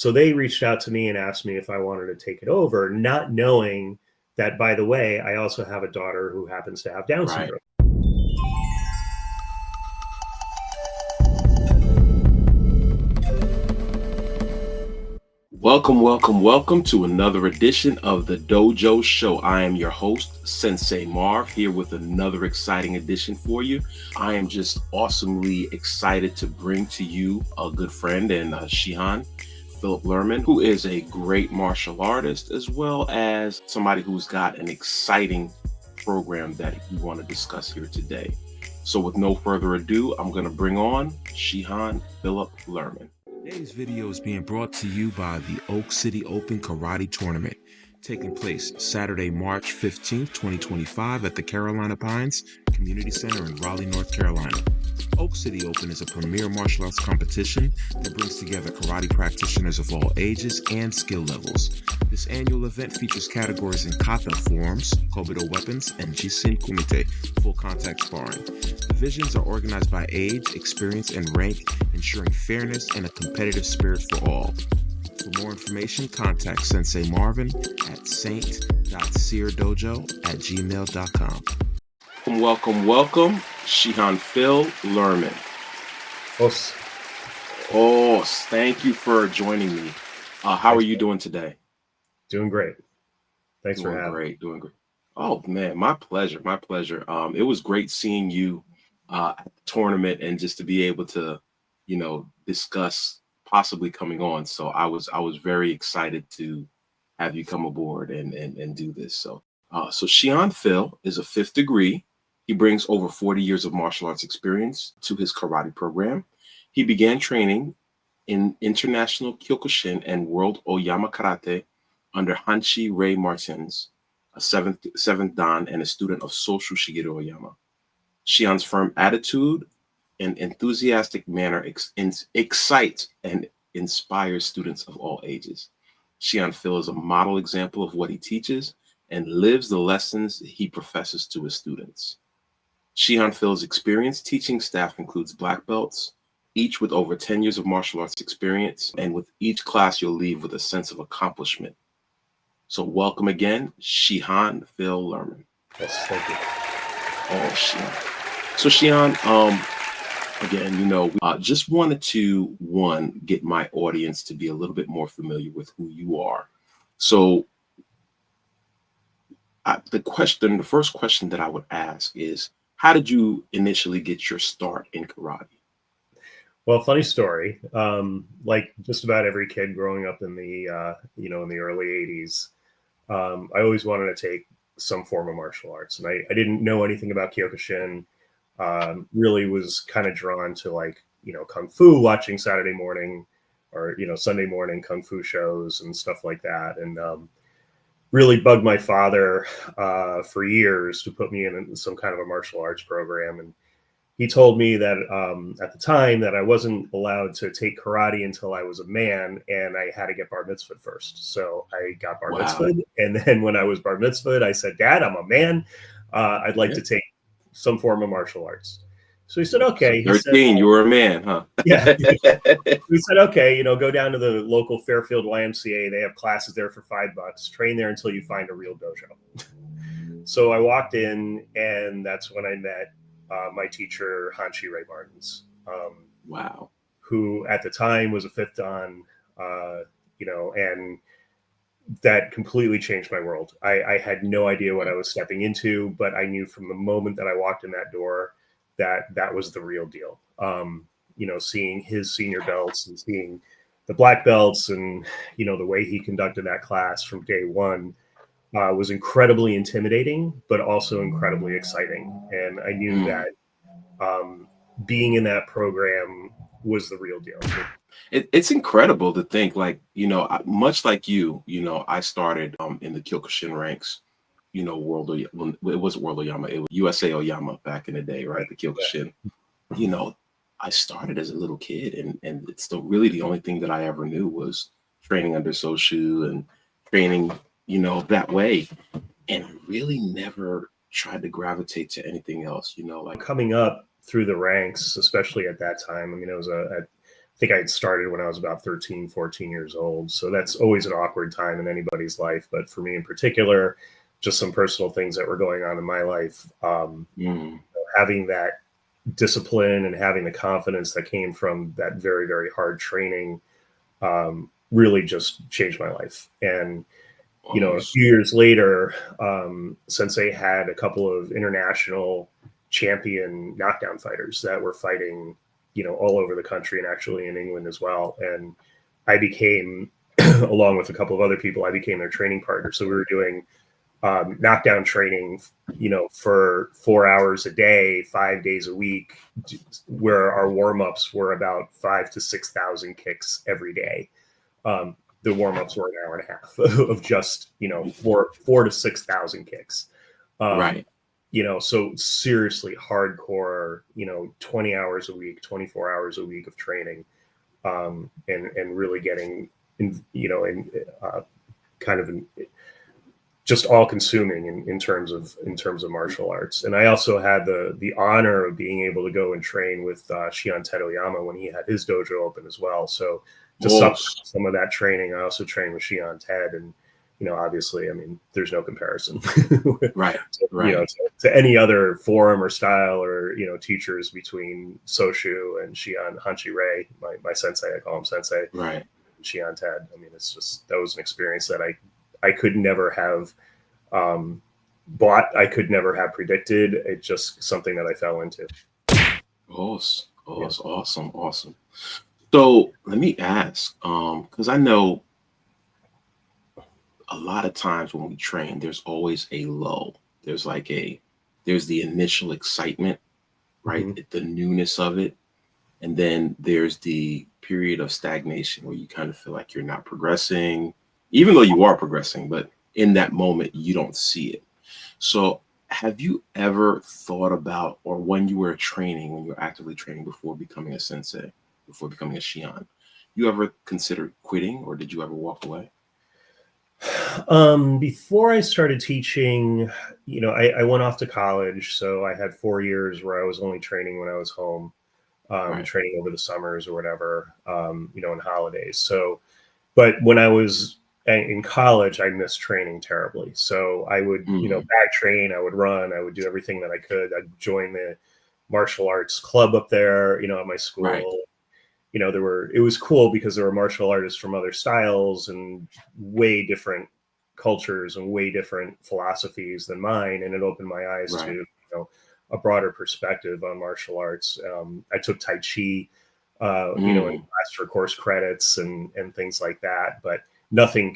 So they reached out to me and asked me if I wanted to take it over, not knowing that, by the way, I also have a daughter who happens to have Down Right. syndrome. Welcome to another edition of the Dojo Show. I am your host, Sensei Marv, here with another exciting edition for you. I am just awesomely excited to bring to you a good friend and Shihan Phil Lehrman, who is a great martial artist, as well as somebody who's got an exciting program that we want to discuss here today. So with no further ado, I'm going to bring on Shihan Phil Lehrman. Today's video is being brought to you by the Oak City Open Karate Tournament, taking place Saturday, March 15th, 2025 at the Carolina Pines Community Center in Raleigh, North Carolina. Oak City Open is a premier martial arts competition that brings together karate practitioners of all ages and skill levels. This annual event features categories in kata forms, kobudo weapons, and jisin kumite, full contact sparring. Divisions are organized by age, experience, and rank, ensuring fairness and a competitive spirit for all. For more information, contact Sensei Marvin at saint.seerdojo@gmail.com. Welcome, Shihan Phil Lehrman. Thank you for joining me. How are you doing today? Doing great. Thanks for having me. Doing great. Oh man, my pleasure. It was great seeing you at the tournament and just to be able to, discuss possibly coming on. So I was very excited to have you come aboard and do this. So Shihan Phil is a 5th degree. He brings over 40 years of martial arts experience to his karate program. He began training in international Kyokushin and World Oyama Karate under Hanshi Ray Martins, a seventh Dan and a student of Soshu Shigeru Oyama. Shihan's firm attitude and enthusiastic manner excites and inspires students of all ages. Shihan Phil is a model example of what he teaches and lives the lessons he professes to his students. Shihan Phil's experienced teaching staff includes black belts, each with over 10 years of martial arts experience, and with each class you'll leave with a sense of accomplishment. So welcome again, Shihan Phil Lehrman. Yes, thank you. Oh, Shihan. So Shihan, again, just wanted to, get my audience to be a little bit more familiar with who you are. So the first question that I would ask is, how did you initially get your start in karate? Well, funny story. Like just about every kid growing up in the in the early 80s, I always wanted to take some form of martial arts, and I didn't know anything about Kyokushin. Really was kind of drawn to kung fu, watching Saturday morning or Sunday morning kung fu shows and stuff like that, and really bugged my father for years to put me in some kind of a martial arts program. And he told me that at the time that I wasn't allowed to take karate until I was a man, and I had to get bar mitzvahed first. So I got bar mitzvahed, and then when I was bar mitzvahed, I said, "Dad, I'm a man. I'd like to take some form of martial arts." So he said, "Okay." So 13, you were a man, huh? Yeah. He said, "Okay, go down to the local Fairfield YMCA. They have classes there for $5. Train there until you find a real dojo." So I walked in, and that's when I met my teacher, Hanshi Ray Martins. Wow. Who at the time was a 5th Dan, and that completely changed my world. I had no idea what I was stepping into, but I knew from the moment that I walked in that door that was the real deal. Seeing his senior belts and seeing the black belts and, the way he conducted that class from day one was incredibly intimidating, but also incredibly exciting. And I knew that being in that program was the real deal. It's incredible to think, much like you, I started in the Kyokushin ranks, it wasn't World Oyama, it was USA Oyama back in the day, right? The Kyokushin. I started as a little kid, and it's really the only thing that I ever knew was training under Soshu and training, that way. And I really never tried to gravitate to anything else, coming up through the ranks, especially at that time. I mean, it was think I had started when I was about 13, 14 years old. So that's always an awkward time in anybody's life. But for me in particular, just some personal things that were going on in my life, having that discipline and having the confidence that came from that very, very hard training really just changed my life. And, you know, a few years later, Sensei had a couple of international champion knockdown fighters that were fighting, you know, all over the country and actually in England as well. And I became, along with a couple of other people, I became their training partner. So we were doing knockdown training, you know, for 4 hours a day, 5 days a week, where our warm-ups were about 5,000 to 6,000 kicks every day. The warm-ups were an hour and a half of just, you know, 4,000 to 6,000 kicks. Right. You know, so seriously hardcore, you know, 20 hours a week, 24 hours a week of training, and really getting, you know, kind of just all consuming in terms of martial arts. And I also had the honor of being able to go and train with Shihan Phil when he had his dojo open as well. So to supplement some of that training, I also trained with Shihan Ted, and you know, obviously, I mean, there's no comparison, right? You know, to any other form or style or, you know, teachers between Soshu and Shihan Hanshi Rei, my sensei, I call him sensei, right? Shihan Ted. I mean, it's just, that was an experience that I could never have bought. I could never have predicted. It's just something that I fell into. Awesome. So let me ask, because I know a lot of times when we train, there's always a lull. There's the initial excitement, right? Mm-hmm. The newness of it. And then there's the period of stagnation where you kind of feel like you're not progressing, even though you are progressing, but in that moment, you don't see it. So have you ever thought about, or when you were training, when you were actively training before becoming a sensei, before becoming a Shihan, you ever considered quitting, or did you ever walk away? Before I started teaching, you know, I went off to college. So I had 4 years where I was only training when I was home, Right. training over the summers or whatever, you know, and holidays. So, but when I was in college, I missed training terribly. So I would, you know, back train, I would run, I would do everything that I could. I'd join the martial arts club up there, you know, at my school. Right. You know, it was cool because there were martial artists from other styles and way different cultures and way different philosophies than mine. And it opened my eyes to, you know, a broader perspective on martial arts. I took Tai Chi, you know, in class for course credits and things like that, but nothing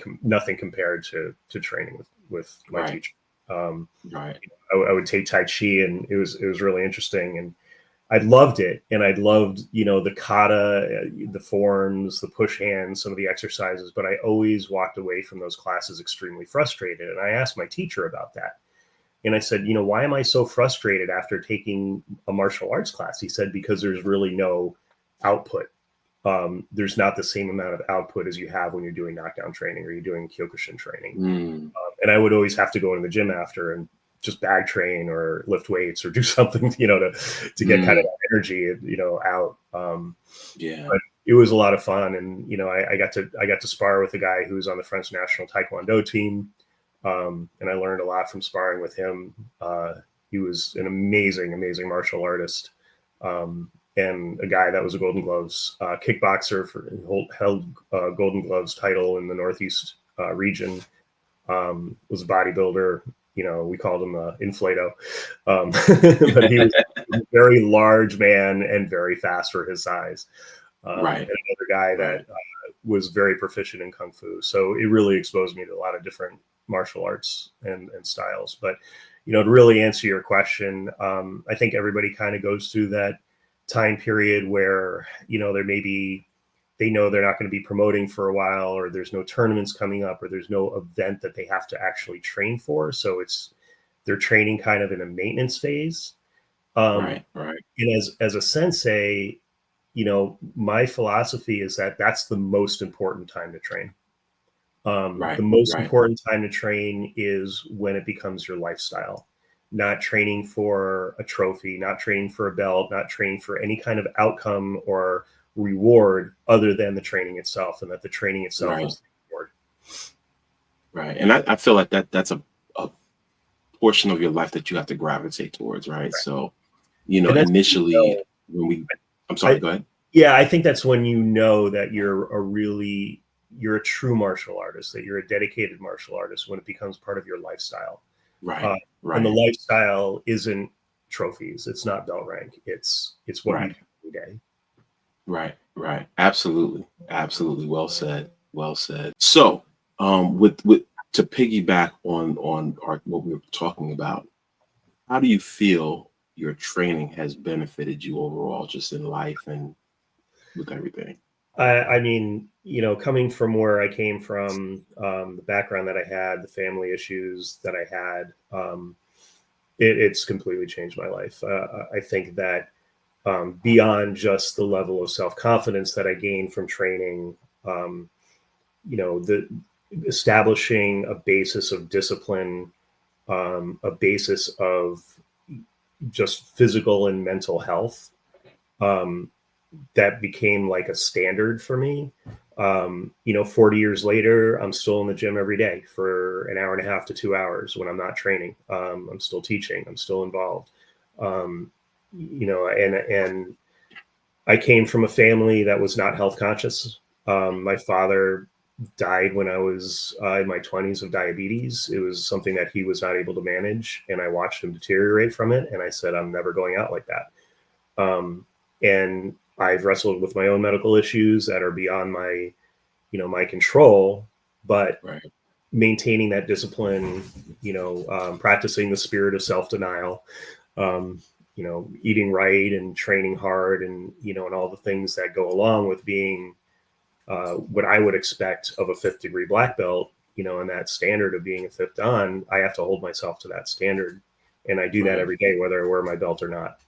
compared to training with my teacher. Right. I would take Tai Chi, and it was really interesting, and I loved it. And I loved, you know, the kata, the forms, the push hands, some of the exercises, but I always walked away from those classes extremely frustrated. And I asked my teacher about that. And I said, you know, why am I so frustrated after taking a martial arts class? He said, because there's really no output. There's not the same amount of output as you have when you're doing knockdown training or you're doing Kyokushin training. And I would always have to go into the gym after and just bag train or lift weights or do something, you know, to get kind of that energy, you know, out. But it was a lot of fun. And, you know, I got to spar with a guy who was on the French national Taekwondo team. And I learned a lot from sparring with him. He was an amazing martial artist. And a guy that was a Golden Gloves kickboxer held Golden Gloves title in the Northeast region. Was a bodybuilder. You know, we called him Inflato. But he was a very large man and very fast for his size. And another guy that was very proficient in Kung Fu. So it really exposed me to a lot of different martial arts and styles. But, you know, to really answer your question, I think everybody kind of goes through that time period where, you know, they know they're not going to be promoting for a while, or there's no tournaments coming up, or there's no event that they have to actually train for. So they're training kind of in a maintenance phase. And as a sensei, you know, my philosophy is that that's the most important time to train. The most important time to train is when it becomes your lifestyle. Not training for a trophy, not training for a belt, not training for any kind of outcome or reward other than the training itself, and that the training itself Right. was the reward. Right. And I feel like that's a portion of your life that you have to gravitate towards, right? So, And that's, initially when I'm sorry, I, go ahead. yeah, I think that's when you know that you're a true martial artist, that you're a dedicated martial artist, when it becomes part of your lifestyle. Right. Uh, and the Right. lifestyle isn't trophies, it's not belt rank, it's what you Right. do every day. Right. Right. Absolutely. Absolutely. Well said. Well said. So, with to piggyback on what we were talking about, how do you feel your training has benefited you overall, just in life and with everything? I mean, coming from where I came from, the background that I had, the family issues that I had, it's completely changed my life. I think that beyond just the level of self confidence that I gained from training, um, the establishing a basis of discipline, a basis of just physical and mental health, um, that became like a standard for me. 40 years later, I'm still in the gym every day for an hour and a half to 2 hours when I'm not training. I'm still teaching. I'm still involved. And I came from a family that was not health conscious. My father died when I was in my 20s of diabetes. It was something that he was not able to manage, and I watched him deteriorate from it. And I said, I'm never going out like that. And I've wrestled with my own medical issues that are beyond my control, but Right. maintaining that discipline, practicing the spirit of self-denial, eating right and training hard, and and all the things that go along with being what I would expect of a fifth degree black belt, and that standard of being a fifth dan. I have to hold myself to that standard, and I do that Right. every day, whether I wear my belt or not.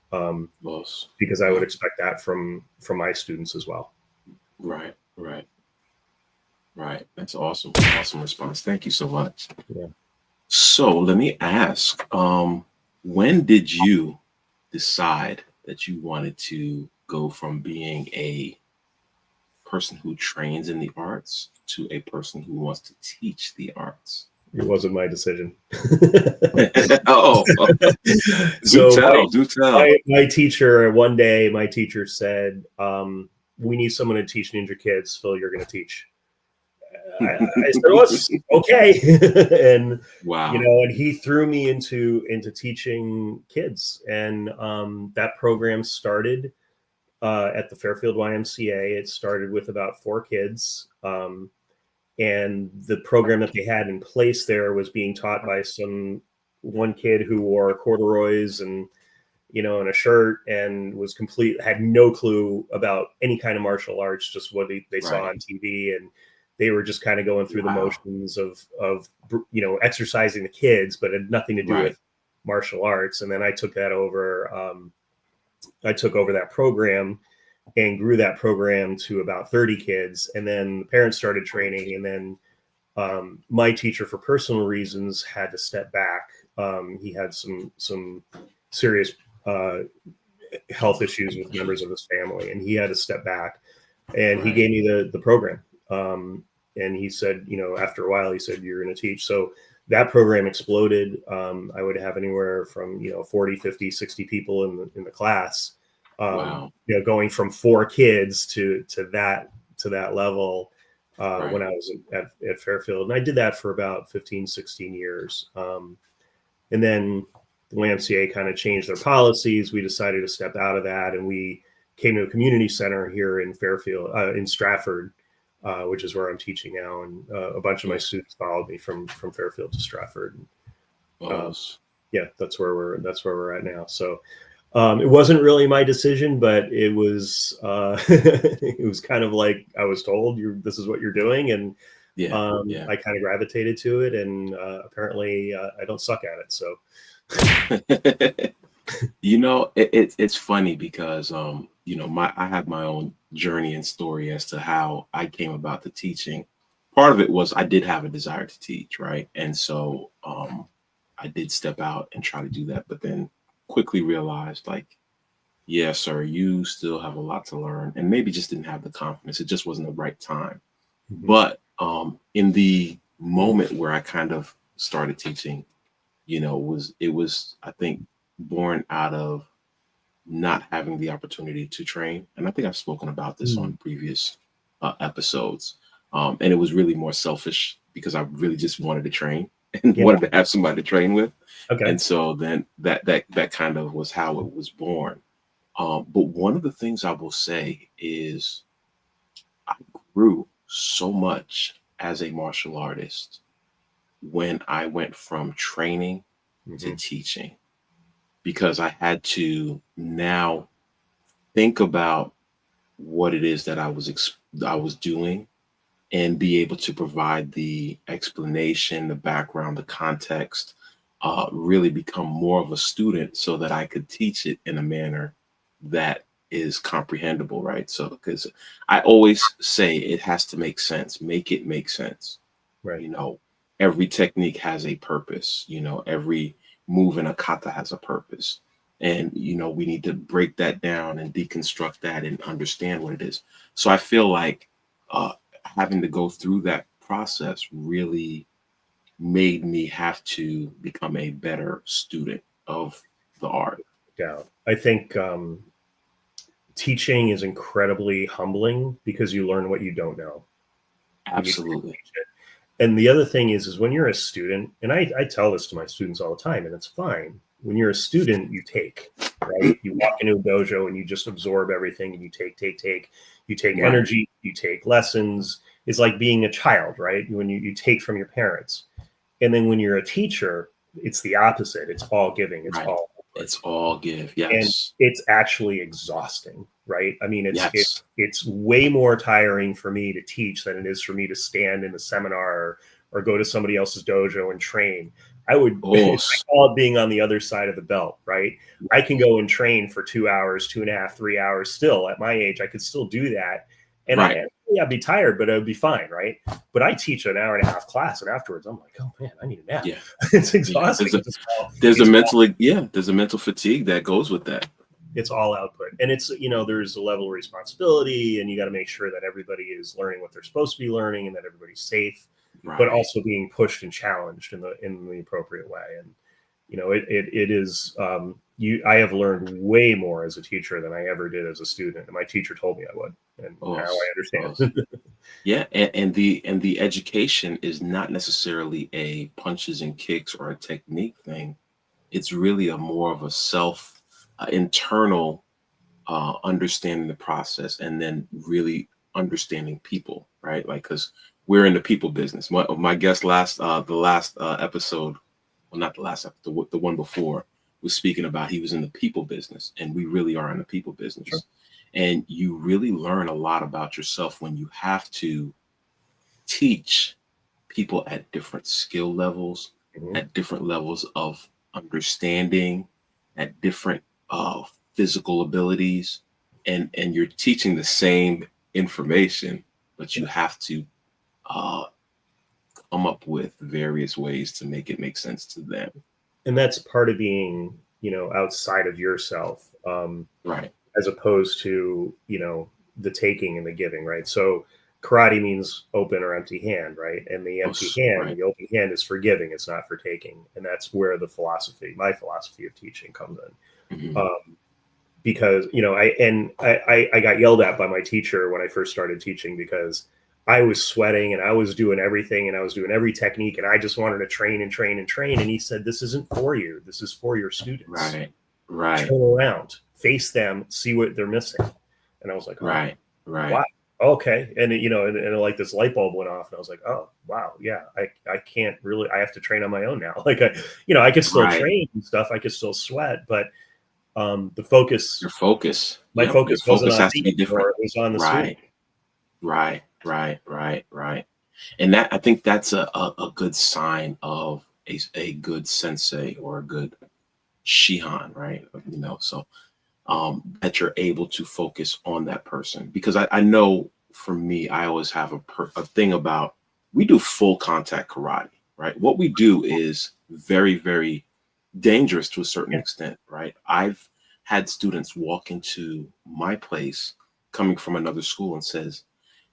Yes. Because I would expect that from my students as well. Right. Right. Right. That's awesome. Awesome response. Thank you so much. Yeah. So let me ask, when did you decide that you wanted to go from being a person who trains in the arts to a person who wants to teach the arts? It wasn't my decision. Oh, So do tell. my teacher, one day, my teacher said, we need someone to teach ninja kids. Phil, you're going to teach. I said, well, okay. And, Wow. and he threw me into teaching kids. And that program started at the Fairfield YMCA. It started with about 4 kids. And the program that they had in place there was being taught by one kid who wore corduroys and and a shirt, and had no clue about any kind of martial arts, just what they saw Right. on TV, and they were just kind of going through the Wow. motions of exercising the kids, but it had nothing to do Right. with martial arts. And then I took that over. I took over that program and grew that program to about 30 kids. And then the parents started training. And then my teacher, for personal reasons, had to step back. He had some serious health issues with members of his family, and he had to step back. And he Right. gave me the program. And he said, after a while, he said, you're going to teach. So that program exploded. I would have anywhere from 40, 50, 60 people in the class. Wow. Going from 4 kids to that level Right. when I was at Fairfield. And I did that for about 15, 16 years. And then the YMCA kind of changed their policies. We decided to step out of that, and we came to a community center here in Fairfield, in Stratford, which is where I'm teaching now. And a bunch of my students followed me from Fairfield to Stratford. Yeah, that's where we're at now. So it wasn't really my decision, but it was it was kind of like I was told, this is what you're doing, and I kind of gravitated to it, and apparently I don't suck at it. So it's funny because I have my own journey and story as to how I came about the teaching. Part of it was I did have a desire to teach, right? And so I did step out and try to do that, but then quickly realized, like, yeah, sir, you still have a lot to learn, and maybe just didn't have the confidence. It just wasn't the right time. Mhm. But in the moment where I kind of started teaching, it was I think born out of not having the opportunity to train. And I think I've spoken about this on Mm. previous episodes. And it was really more selfish because I really just wanted to train and Yeah. wanted to have somebody to train with. Okay. And so then that kind of was how it was born. But one of the things I will say is I grew so much as a martial artist when I went from training to Hmm. teaching because I had to now think about what it is that I was doing and be able to provide the explanation, the background, the context, really become more of a student so that I could teach it in a manner that is comprehensible, right? So, because I always say it has to make sense, make it make sense. Right. You know, every technique has a purpose. Every move in a kata has a purpose. And, we need to break that down and deconstruct that and understand what it is. So I feel like uh, having to go through that process really made me have to become a better student of the art. Yeah. I think teaching is incredibly humbling because you learn what you don't know when you try to Absolutely. teach it. And the other thing is when you're a student, and I tell this to my students all the time, and it's fine. When you're a student, you take, right? You walk into a dojo and you just absorb everything and you take. You take Right. energy, you take lessons. It's like being a child, right? When you take from your parents. And then when you're a teacher, it's the opposite. It's all giving, it's Right. all output. It's all give. And Yes. it's actually exhausting, right? I mean, Yes. it's way more tiring for me to teach than it is for me to stand in a seminar or go to somebody else's dojo and train. I would I Oh, call it being on the other side of the belt, right? I can go and train for 2 hours, 2.5, 3 hours. Still, at my age, I could still do that, and right. I'd be tired, but I'd be fine, right? But I teach an hour and a half class, and afterwards, I'm like, oh man, I need a nap. Yeah. It's Yeah. exhausting. There's a It's all there's a mental fatigue that goes with that. it's all output, and it's there's a level of responsibility, and you got to make sure that everybody is learning what they're supposed to be learning and that everybody's safe, but Right. also being pushed and challenged in the appropriate way. And it is you I have learned way more as a teacher than I ever did as a student, and my teacher told me I would, and now Oh, I oh. understand. Yeah, and the education is not necessarily a punches and kicks or a technique thing. It's really a more of a self internal understanding the process and then really understanding people, right? Like, because we're in the people business. My guest the last episode, well, not the last episode, the one before, was speaking about he was in the people business, and we really are in the people Sure. business. And you really learn a lot about yourself when you have to teach people at different skill levels, Mhm. at different levels of understanding, at different physical abilities, and you're teaching the same information, but you Yeah. have to uh, come up with various ways to make it make sense to them. And that's part of being outside of yourself, Right. as opposed to the taking and the giving, right? So karate means open or empty hand, right? And Right. the open hand is for giving, it's not for taking, and that's where my philosophy of teaching comes in. Hmm. Because I got yelled at by my teacher when I first started teaching because I was sweating and I was doing everything and I was doing every technique and I just wanted to train and train and train, and he said, this isn't for you, this is for your students. Right. Right. Turn around, face them, see what they're missing. And I was like, oh, Right. wow, Right. okay. And and like this light bulb went off, and I was like, oh, wow, yeah, I can't really. I have to train on my own now. Like I could still Right. train and stuff. I could still sweat, but the focus, Your focus. my Yep. Your focus wasn't focus on has to me be different. anymore. It was on the student. Right. Right, right, right, right. And that I think that's a good sign of a good sensei or a good Shihan, right? So that you're able to focus on that person. Because I know for me, I always have a thing about we do full contact karate, right? What we do is very, very dangerous to a certain Yeah. extent, right? I've had students walk into my place coming from another school and says,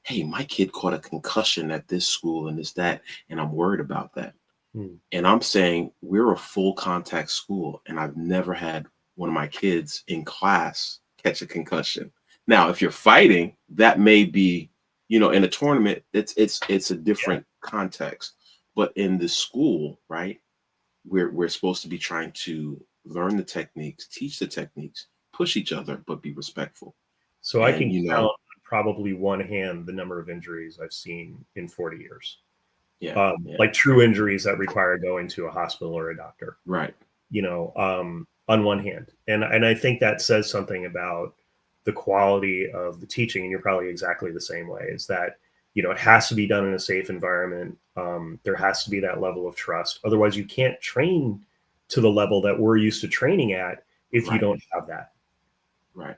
hey, my kid caught a concussion at this school and this, that, and I'm worried about that. Hmm. And I'm saying we're a full contact school, and I've never had one of my kids in class catch a concussion. Now, if you're fighting, that may be, in a tournament, it's a different context. But in the school, right, we're supposed to be trying to learn the techniques, teach the techniques, push each other, but be respectful. So I And can count probably one hand the number of injuries I've seen in 40 years. yeah. Like true injuries that require going to a hospital or a doctor. Right. On one hand. And I think that says something about the quality of the teaching. And you're probably exactly the same way, is that, it has to be done in a safe environment. There has to be that level of trust. Otherwise, you can't train to the level that we're used to training at if you don't have that. Right.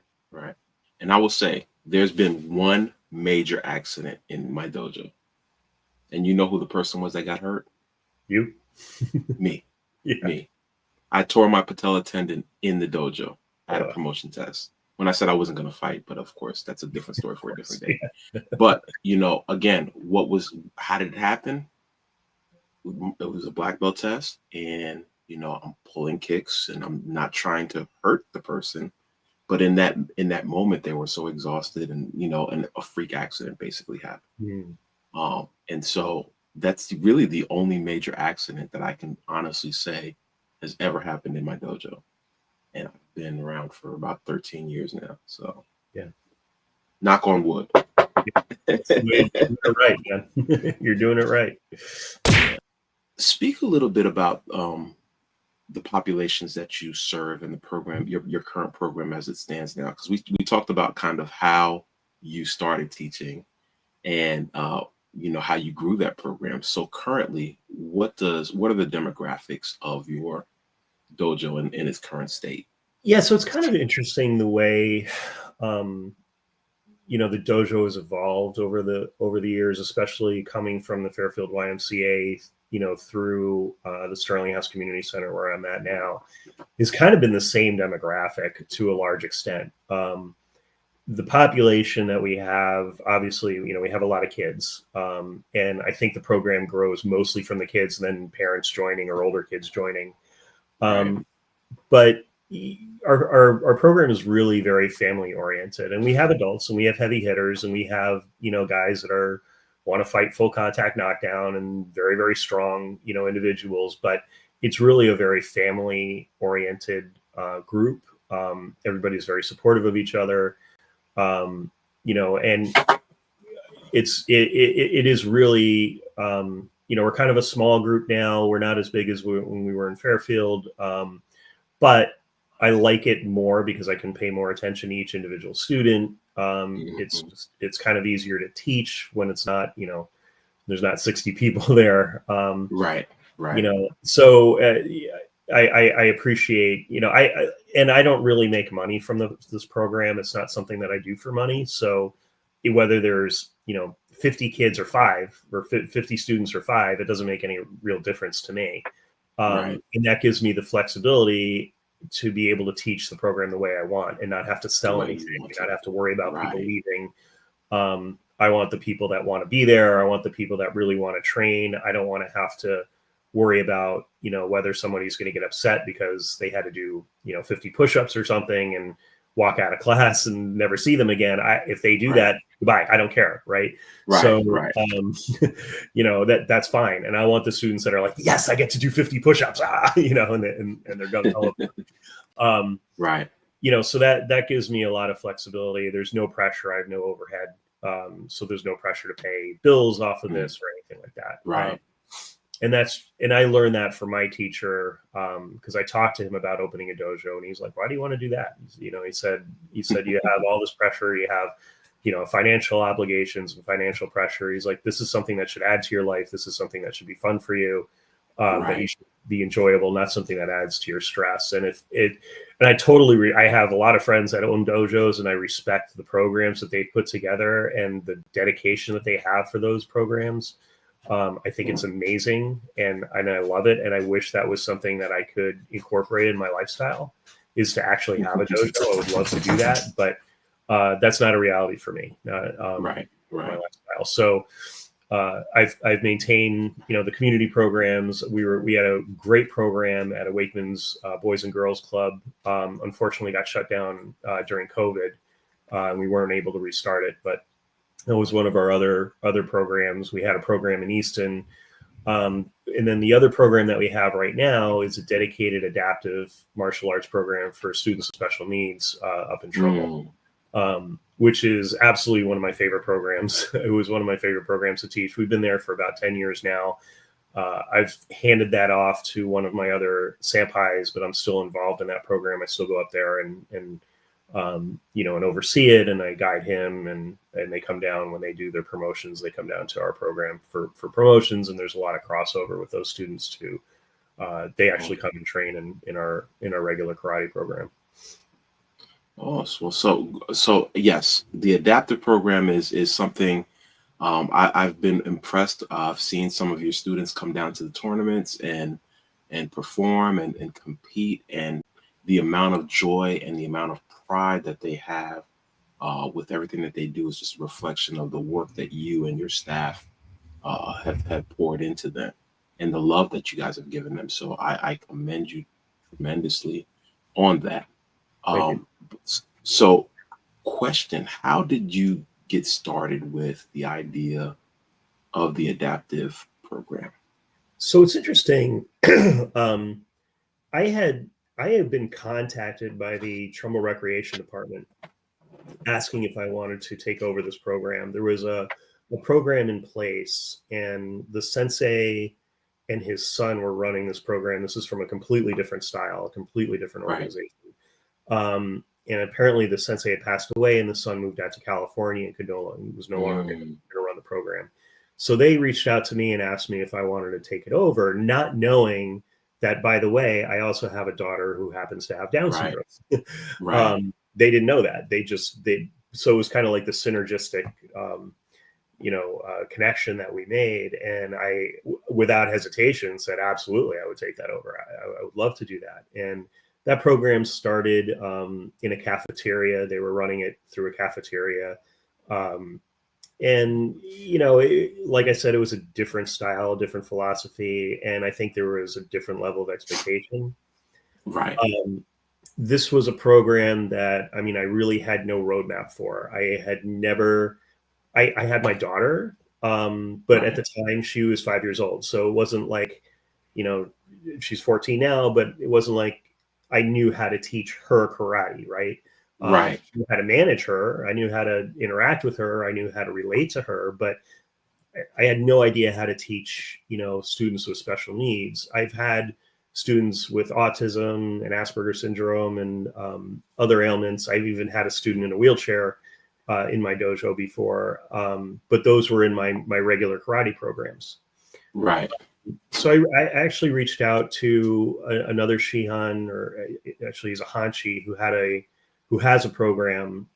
And I will say there's been one major accident in my dojo. And you know who the person was that got hurt? You? Me. Yeah. Me. I tore my patella tendon in the dojo at a promotion test when I said I wasn't going to fight. But of course, that's a different story for a different day. Yeah. But, again, how did it happen? It was a black belt test, and, I'm pulling kicks and I'm not trying to hurt the person. But in that moment, they were so exhausted, and and a freak accident basically happened. And so that's really the only major accident that I can honestly say has ever happened in my dojo, and I've been around for about 13 years now. So yeah, knock on wood. You're doing it right, man. You're doing it right. Speak a little bit about the populations that you serve in the program, your current program as it stands now, because we talked about kind of how you started teaching and how you grew that program. So currently, what are the demographics of your dojo in its current state? Yeah, so it's kind of interesting the way the dojo has evolved over the years, especially coming from the Fairfield YMCA, through the Sterling House Community Center where I'm at now. It's kind of been the same demographic to a large extent. The population that we have, obviously, we have a lot of kids, and I think the program grows mostly from the kids, and then parents joining or older kids joining. Right. But our program is really very family oriented, and we have adults and we have heavy hitters, and we have guys that want to fight full contact knockdown, and very, very strong individuals. But it's really a very family oriented group. Everybody's very supportive of each other. And it is really, we're kind of a small group now. We're not as big as when we were in Fairfield, but I like it more because I can pay more attention to each individual student. It's kind of easier to teach when it's not, there's not 60 people there. Right. So I appreciate, I don't really make money from this program. It's not something that I do for money. So whether there's, 50 kids or 5 or 50 students or 5, it doesn't make any real difference to me. And that gives me the flexibility to be able to teach the program the way I want and not have to sell anything, not have to worry about people leaving. I want the people that want to be there. I want the people that really want to train. I don't want to have to worry about, whether somebody's going to get upset because they had to do, 50 push-ups or something and walk out of class and never see them again. If they do that, goodbye. I don't care. Right. So, that's fine. And I want the students that are like, yes, I get to do 50 push-ups, and they're going to so that gives me a lot of flexibility. There's no pressure. I have no overhead. So there's no pressure to pay bills off of this or anything like that. And I learned that from my teacher, because I talked to him about opening a dojo, and he's like, why do you want to do that? He said you have all this pressure, you have, financial obligations and financial pressure. He's like, this is something that should add to your life. This is something that should be fun for you, that you should be enjoyable, not something that adds to your stress. And I totally, I have a lot of friends that own dojos, and I respect the programs that they put together and the dedication that they have for those programs. I think it's amazing, and I love it. And I wish that was something that I could incorporate in my lifestyle. is to actually have a dojo. I would love to do that, but that's not a reality for me. Right. My lifestyle. So I've maintained, the community programs. We had a great program at Awaken's Boys and Girls Club. Unfortunately, got shut down during COVID, and we weren't able to restart it. But that was one of our other programs. We had a program in Easton, and then the other program that we have right now is a dedicated adaptive martial arts program for students with special needs up in Trumbull. Which is absolutely one of my favorite programs. It was one of my favorite programs to teach. We've been there for about 10 years now. I've handed that off to one of my other senpais, but I'm still involved in that program. I still go up there and oversee it, and I guide him, and they come down when they do their promotions. They come down to our program for promotions, and there's a lot of crossover with those students too. They actually come and train in our regular karate program. Oh, so yes, the adaptive program is something I've been impressed. I've seen some of your students come down to the tournaments and perform and compete, and the amount of joy and the amount of pride that they have with everything that they do is just a reflection of the work that you and your staff have poured into them, and the love that you guys have given them. So I commend you tremendously on that. Thank you. So, question: how did you get started with the idea of the adaptive program? So it's interesting. I had been contacted by the Trumbull Recreation Department asking if I wanted to take over this program. There was a program in place, and the sensei and his son were running this program. This is from a completely different style, a completely different organization. Right. And apparently the sensei had passed away, and the son moved out to California and was no longer going to run the program. So they reached out to me and asked me if I wanted to take it over, not knowing that, by the way, I also have a daughter who happens to have Down syndrome. Right. They didn't know that. So it was kind of like the synergistic, connection that we made. And I, without hesitation, said, absolutely, I would take that over. I would love to do that. And that program started in a cafeteria. They were running it through a cafeteria. Like I said, it was a different style, a different philosophy. And I think there was a different level of expectation. Right. This was a program that, I really had no roadmap for. I had never, I had my daughter, but at the time she was 5 years old. So it wasn't like, she's 14 now, but it wasn't like I knew how to teach her karate, right? I knew how to manage her. I knew how to interact with her. I knew how to relate to her, but I had no idea how to teach, students with special needs. I've had students with autism and Asperger's syndrome and other ailments. I've even had a student in a wheelchair in my dojo before, but those were in my regular karate programs. Right. So I actually reached out to another Shihan, or actually he's a Hanshi who has a program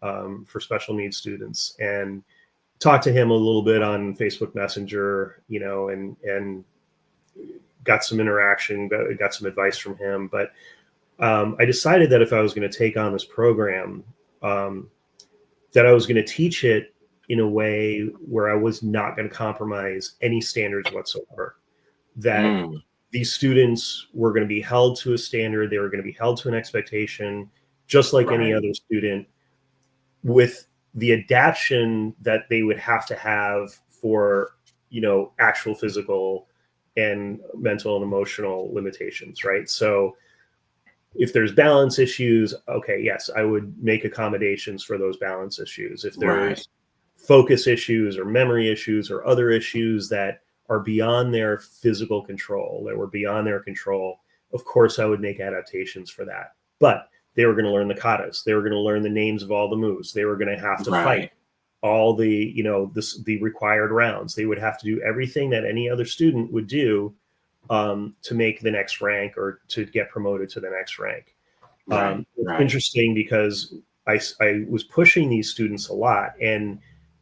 for special needs students, and talked to him a little bit on Facebook Messenger, and got some interaction, got some advice from him. But I decided that if I was going to take on this program, that I was going to teach it in a way where I was not going to compromise any standards whatsoever. That these students were going to be held to a standard. They were going to be held to an expectation, just like any other student, with the adaptation that they would have to have for, actual physical and mental and emotional limitations, right? So if there's balance issues, okay, yes, I would make accommodations for those balance issues. If there's focus issues or memory issues or other issues that are beyond their physical control, that were beyond their control, of course I would make adaptations for that. But they were going to learn the katas. They were going to learn the names of all the moves. They were going to have to fight all the, the required rounds. They would have to do everything that any other student would do to make the next rank or to get promoted to the next rank. It's interesting because I was pushing these students a lot, and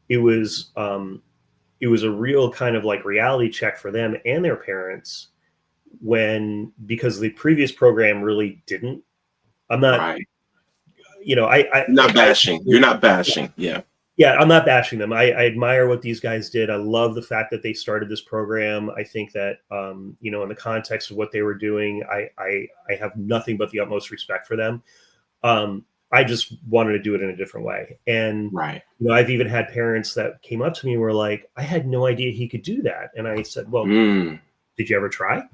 it was a real kind of like reality check for them and their parents, because the previous program really didn't I'm not, Right. like You're not bashing. Yeah. Yeah, I'm not bashing them. I admire what these guys did. I love the fact that they started this program. I think that, in the context of what they were doing, I have nothing but the utmost respect for them. I just wanted to do it in a different way. And, Right. I've even had parents that came up to me and were like, I had no idea he could do that. And I said, well, did you ever try?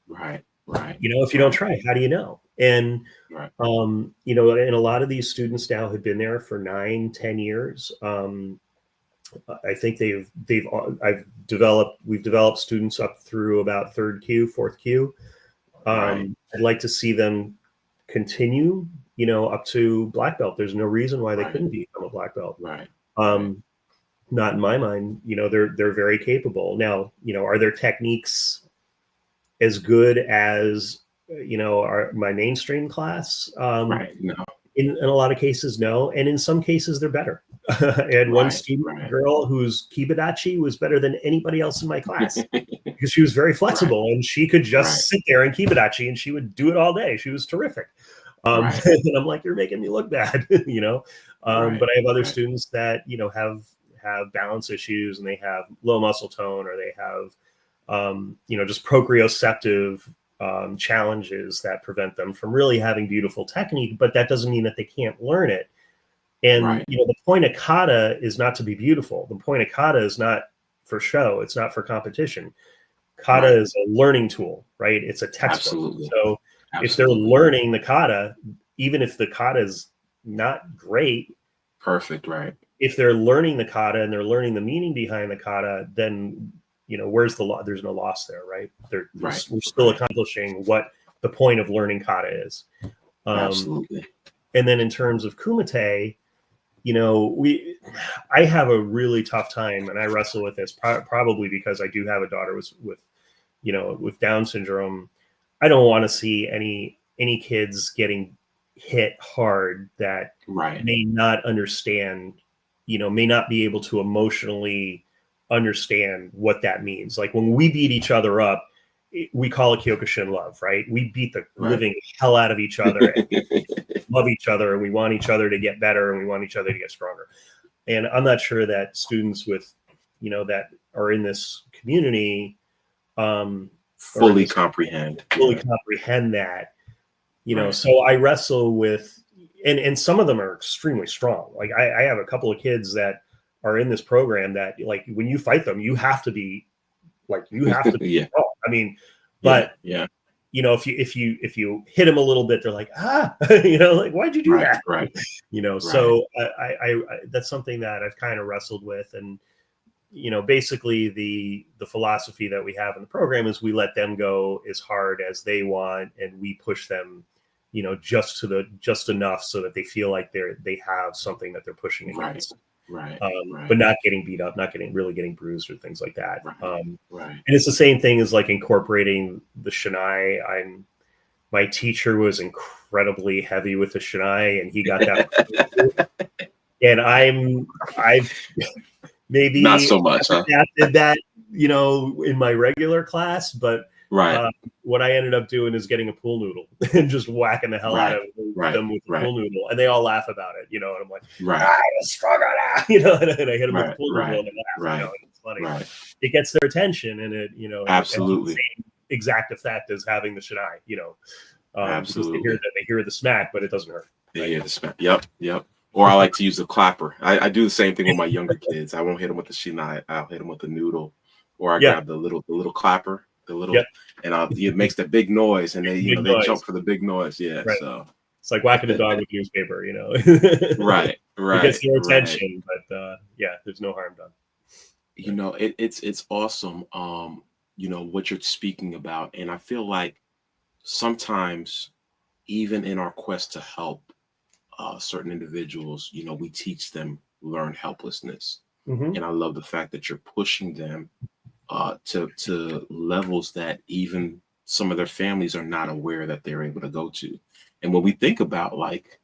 Right. Right. If you don't try, how do you know? And, Right. and a lot of these students now have been there for 9, 10 years. I think we've developed students up through about third Q, fourth Q. Right. I'd like to see them continue, up to black belt. There's no reason why they couldn't become a black belt. Right. Not in my mind. They're very capable. Now, are their techniques as good as my mainstream class? Right. No. In a lot of cases, no, and in some cases they're better. I had one student girl whose kibidachi was better than anybody else in my class because she was very flexible and she could just sit there and kibidachi and she would do it all day. She was terrific. And I'm like, you're making me look bad, But I have other students that have balance issues and they have low muscle tone or they have just proprioceptive challenges that prevent them from really having beautiful technique, but that doesn't mean that they can't learn it. And the point of kata is not to be beautiful. The point of kata is not for show. It's not for competition. Kata is a learning tool, right? It's a textbook. Absolutely. So if they're learning the kata, even if the kata is not great, perfect, right? If they're learning the kata and they're learning the meaning behind the kata, then where's the there's no loss there, right? We're still accomplishing what the point of learning kata is. Absolutely. And then in terms of kumite, I have a really tough time, and I wrestle with this probably because I do have a daughter with Down syndrome. I don't want to see any kids getting hit hard that may not understand, may not be able to emotionally understand what that means. Like when we beat each other up, we call it Kyokushin love, right? We beat the living hell out of each other and love each other, and we want each other to get better and we want each other to get stronger. And I'm not sure that students with, that are in this community fully comprehend that, so I wrestle with, and some of them are extremely strong. Like I have a couple of kids that are in this program that, like, when you fight them, you have to be strong. I mean, but if you hit them a little bit, they're like, like, why'd you do that? So I that's something that I've kind of wrestled with. And basically the philosophy that we have in the program is we let them go as hard as they want, and we push them just enough so that they feel like they have something that they're pushing against. But not getting beat up, not really getting bruised or things like that. And it's the same thing as like incorporating the shinai. My teacher was incredibly heavy with the shinai, and he got that. And I've maybe not so much adapted that, in my regular class, but what I ended up doing is getting a pool noodle and just whacking the hell out of them with the pool noodle, and they all laugh about it, and I'm like, I was stronger now, and I hit them with the pool noodle and they laugh, and it's funny. It gets their attention, and it, absolutely it has the same exact effect as having the shinai, absolutely. Because they hear the smack, but it doesn't hurt. They hear the smack. Yep. Or I like to use the clapper. I do the same thing with my younger kids. I won't hit them with the shinai. I'll hit them with the noodle, or I grab the little clapper, and it makes the big noise, and they they jump for the big noise. So it's like whacking a dog with newspaper, Right. It gets their attention, but there's no harm done. It's awesome. What you're speaking about, and I feel like sometimes even in our quest to help certain individuals, we teach them learn helplessness. And I love the fact that you're pushing them to levels that even some of their families are not aware that they're able to go to. And when we think about like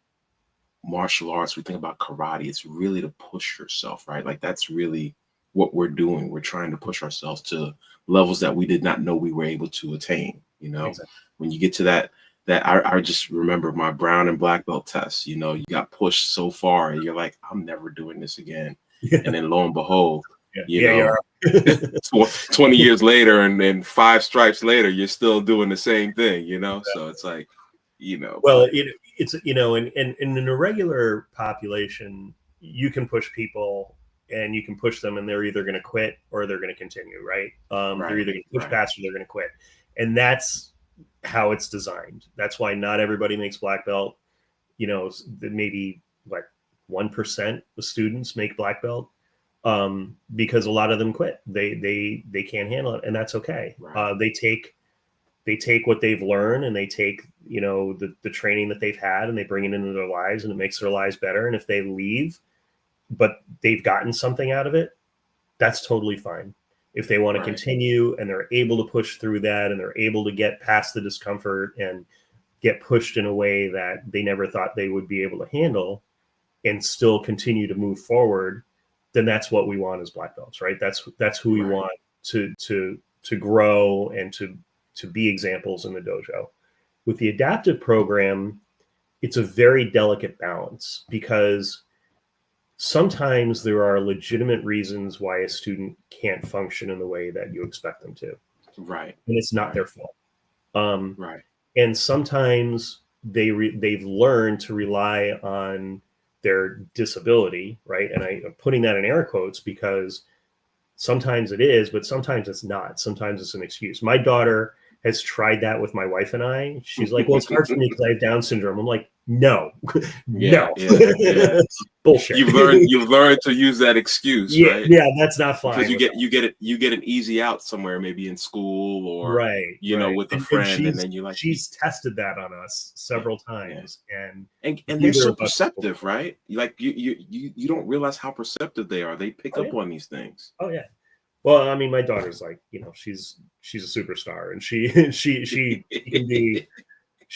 martial arts, we think about karate, it's really to push yourself, right? Like that's really what we're doing. We're trying to push ourselves to levels that we did not know we were able to attain. Exactly. When you get to that that I just remember my brown and black belt tests. You know, you got pushed so far and you're like, I'm never doing this again. Yeah. And then lo and behold, Yeah. you Yeah, know, 20 years later and then 5 stripes later, you're still doing the same thing, you know? So it's like, you know, well, but it's, you know, and in a regular population, you can push people and you can push them and they're either going to quit or they're going to continue, right? They're right, either going to push right, past or they're going to quit. And that's how it's designed. That's why not everybody makes black belt. You know, maybe like 1% of students make black belt, because a lot of them quit. They can't handle it, and that's okay. right, They take what they've learned and they take, you know, the training that they've had and they bring it into their lives and it makes their lives better. And if they leave, but they've gotten something out of it, that's totally fine. If they want to right, continue and they're able to push through that and they're able to get past the discomfort and get pushed in a way that they never thought they would be able to handle and still continue to move forward, then that's what we want as black belts, right? That's who we right, want to grow and to be examples in the dojo. With the adaptive program, it's a very delicate balance because sometimes there are legitimate reasons why a student can't function in the way that you expect them to, right, and it's not right, their fault. Um, right, and sometimes they've learned to rely on their disability, right? And I'm putting that in air quotes because sometimes it is, but sometimes it's not. Sometimes it's an excuse. My daughter has tried that with my wife and I. She's like, well, it's hard for me because I have Down syndrome. I'm like, no, yeah, no, yeah, yeah. bullshit. You've learned to use that excuse, Yeah, right? yeah, that's not Because fine. you get an easy out somewhere, maybe in school or Right, you know right. with a And friend, and then you like she's tested that on us yeah, several yeah. times, and And they're neither so of us. perceptive, right? Like you don't realize how perceptive they are. They pick Oh yeah, up on these things. oh yeah. Well, I mean, my daughter's like, you know, she's a superstar, and she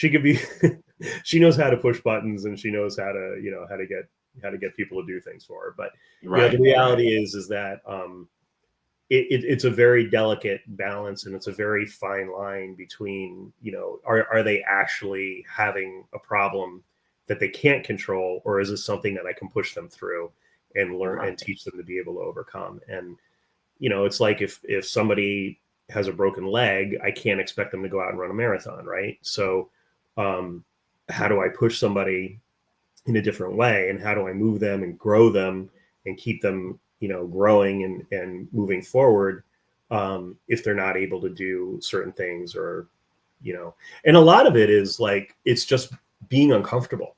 can be she knows how to push buttons, and she knows how to, you know, how to get people to do things for her. But you know, the Right, right, reality is that it's a very delicate balance, and it's a very fine line between, you know, are they actually having a problem that they can't control, or is this something that I can push them through and learn and right, teach them to be able to overcome? And you know, it's like if somebody has a broken leg, I can't expect them to go out and run a marathon, right? So, um, how do I push somebody in a different way, and how do I move them and grow them and keep them, you know, growing and moving forward, if they're not able to do certain things, or you know, and a lot of it is like it's just being uncomfortable.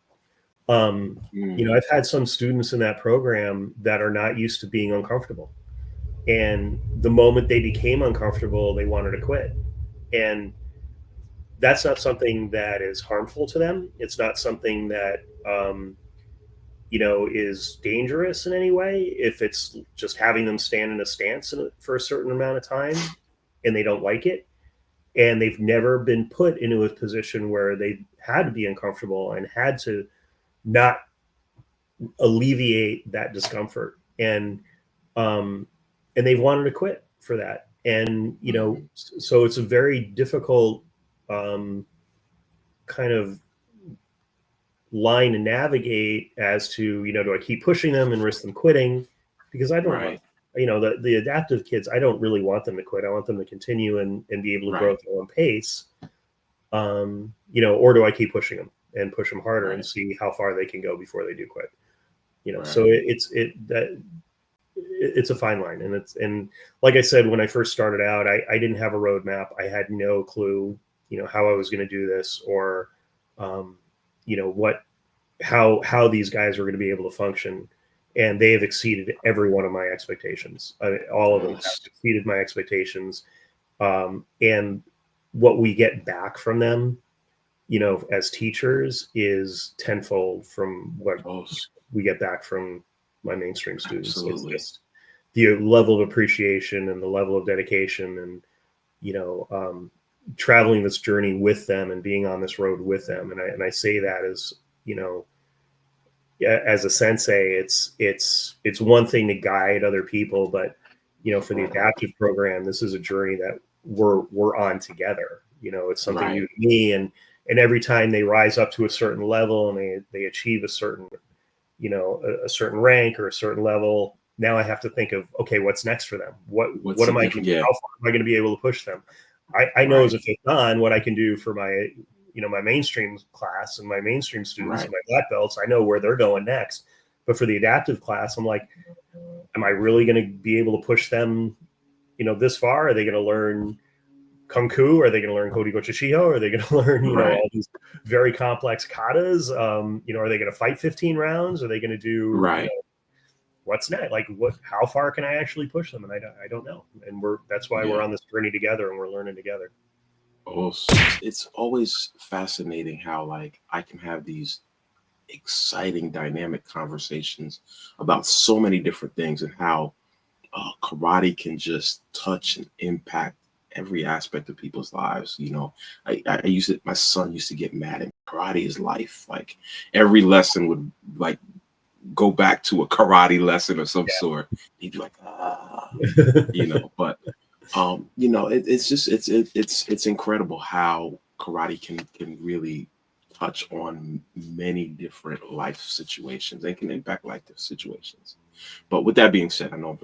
You know, mm, I've had some students in that program that are not used to being uncomfortable, and the moment they became uncomfortable, they wanted to quit. And that's not something that is harmful to them. It's not something that, you know, is dangerous in any way. If it's just having them stand in a stance for a certain amount of time and they don't like it, and they've never been put into a position where they had to be uncomfortable and had to not alleviate that discomfort, um, and they've wanted to quit for that. And you know, mm, so it's a very difficult, um, kind of line to navigate as to, you know, do I keep pushing them and risk them quitting? Because I don't want, right, you know, the adaptive kids, I don't really want them to quit. I want them to continue and be able to grow right, at their own pace. You know, or do I keep pushing them and push them harder and right, see how far they can go before they do quit? You know, so right, it's a fine line. And like I said, when I first started out, I didn't have a roadmap. I had no clue, you know, how I was going to do this, or you know, how these guys were going to be able to function. And they have exceeded every one of my expectations. All of them have yes, exceeded my expectations. And what we get back from them, you know, as teachers, is tenfold from what oh, we get back from my mainstream students. It's absolutely, just the level of appreciation and the level of dedication, and you know, traveling this journey with them and being on this road with them. And I say that as, you know, as a sensei, it's one thing to guide other people, but you know, for the adaptive program, this is a journey that we're on together. You know, it's something new right, to me, And every time they rise up to a certain level and they achieve a certain, a certain rank or a certain level, now I have to think of, okay, what's next for them? What am I, how far am I going to be able to push them? I know as a fifth dan what I can do for my, my mainstream class and my mainstream students and my black belts. I know where they're going next. But for the adaptive class, I'm like, am I really going to be able to push them, this far? Are they going to learn Kung Fu? Are they going to learn Kodi Gochushiho? Are they going to learn, all these very complex katas? Are they going to fight 15 rounds? Are they going to do, what's next? Like how far can I actually push them? And I don't know. And that's why we're on this journey together and we're learning together. Oh, it's always fascinating how like I can have these exciting, dynamic conversations about so many different things and how karate can just touch and impact every aspect of people's lives. My son used to get mad at me. Karate is life. Like every lesson would like go back to a karate lesson of some sort. He'd be like, but it's incredible how karate can really touch on many different life situations and can impact life situations. But with that being said, I know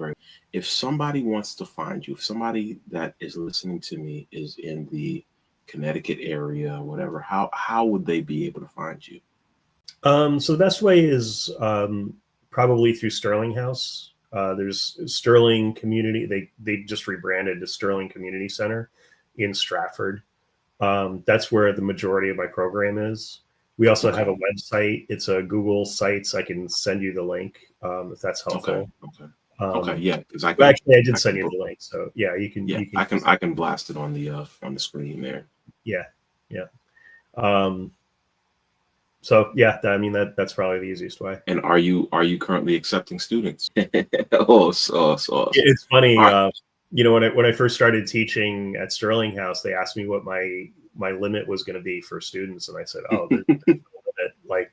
if somebody wants to find you, if somebody that is listening to me is in the Connecticut area, whatever, how would they be able to find you? So the best way is probably through Sterling House. There's Sterling Community. They just rebranded to Sterling Community Center in Stratford. That's where the majority of my program is. We also have a website. It's a Google Sites. I can send you the link if that's helpful. Yeah. Actually, I did send you the link. So yeah, you can. Yeah, I can blast it on the screen there. Yeah. So yeah, I mean that's probably the easiest way. And are you currently accepting students? So it's funny. When I first started teaching at Sterling House, they asked me what my limit was going to be for students, and I said, "Oh, there's no limit."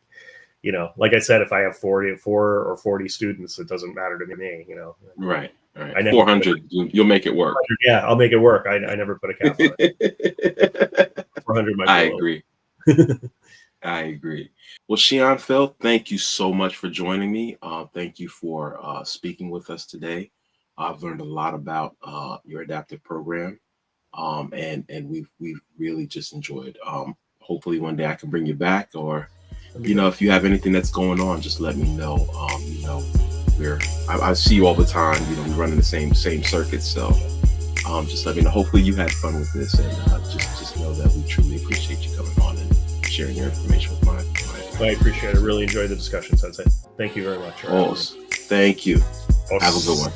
Like I said, if I have 4 or 40 students, it doesn't matter to me. Right. 400, you'll make it work. Yeah, I'll make it work. I never put a cap on it. 400 might be I agree. I agree. Well, Shihan Phil, thank you so much for joining me. Thank you for speaking with us today. I've learned a lot about your adaptive program, and we've really just enjoyed. Hopefully, one day I can bring you back, or if you have anything that's going on, just let me know. I see you all the time. We run in the same circuit, so just let me know. Hopefully, you had fun with this, and just know that we truly appreciate you coming on and sharing your information with my I appreciate it. I really enjoyed the discussion, Sensei. Thank you very much. Thank you. Have a good one.